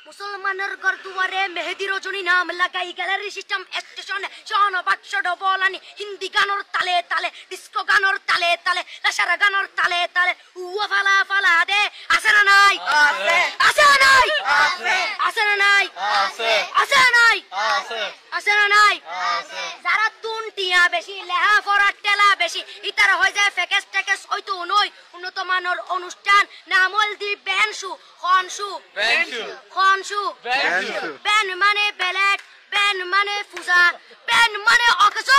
মুসলমানের ঘর দুয়ারে মেহেদি রজনী নাম লাগাই গ্যালারি সিস্টেম স্টেশনে শন বাক্স ডবলানি হিন্দি গানর তালে তালে ডিস্কো গানর তালে তালে লাসারা গানর তালে তালে উয়া ফালা ফালা দে আছে না নাই আছে আছে না নাই আছে আছে না নাই আছে আছে না নাই আছে আছে না নাই আছে যারা তুনটিয়া বেশি লেহা ফরা টেলা বেশি ইতারা হয়ে যায় ফেকেস টেকেস হয়তো নয় উন্নত মানের অনুষ্ঠান নামল দি বেনসু খনসু বেনসু খনসু বেনসু বেন মানে বেলেট বেন মানে ফুজা বেন মানে অকস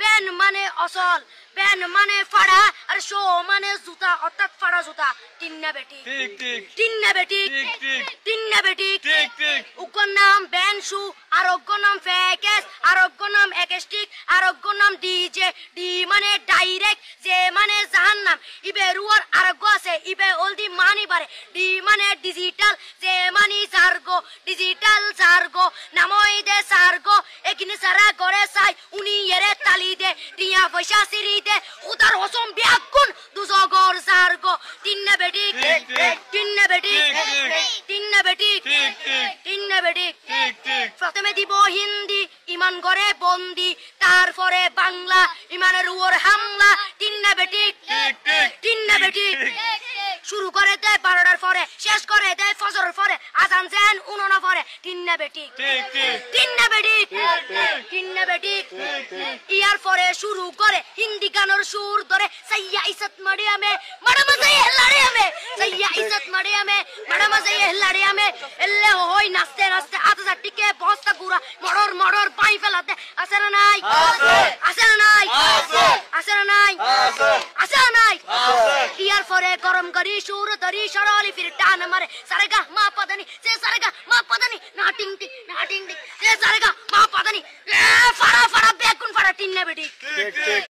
বেন মানে অসল বেন মানে ফাড়া আর শো মানে জুতা অর্থাৎ ফাড়া জুতা তিন্না বেটি ঠিক ঠিক তিন্না বেটি ঠিক ঠিক তিন্না বেটি ঠিক ঠিক উগ্র নাম বেনসু আর অগ্র নাম ফেকেস আর অগ্র নাম একেস্টিক আর অগ্র নাম ডিজে ডি মানে ডাইরেক্ট যে মানে জাহান্নাম ইবে রুয়ার আরগ্য আছে ইবে অলদি মানি বারে ডি মানে ডিজিটাল যে মানি জার্গো ডিজিটাল জার্গো নামই দে সার্গো একিনি সারা করে চাই উনি এরে তালি দে টিয়া পয়সা সিরি দে উদার হসম বিয়াগুন দুজগর জার্গো তিন্না বেটি ঠিক ঠিক তিন্না বেটি ঠিক ঠিক তিন্না বেটি ঠিক ঠিক তিন্না বেটি ঠিক ঠিক প্রথমে দিব হিন্দি ইমান করে বন্দি তারপরে বাংলা ইমানের উপর হামলা তিন্না বেটি ঠিক ঠিক তিন্না বেটি শুরু করে দেয় 12টার পরে শেষ করে দেয় ফজরের পরে আজান দেন উনানা পরে তিন্না বেটি ঠিক ঠিক তিন্না বেটি ঠিক ঠিক তিন্না বেটি ঠিক ঠিক ইয়ার পরে শুরু করে হিন্দি গানের সুর ধরে সাইয়া ইজ্জত মারিয়ামে বড় মজা লাড়িয়ামে সাইয়া ইজ্জত মারিয়ামে বড় মজা লাড়িয়ামে এলে হই নাচতে নাচতে আতা টিকে বস্তা গুড়া মড়র মড়র পাই ফেলাতে আছে না নাই আছে আছে না নাই আছে আছে না নাই আছে আছে না নাই আছে ইয়ার পরে গরম করি সুর ধরি সরলি ফির টান মারে সারেগা মা পদানি সে সারেগা মা পদানি না টিং টিং না টিং টিং সে সারেগা মা পদানি ফাড়া ফাড়া বেগুন ফাড়া টিন্না বেটি ঠিক ঠিক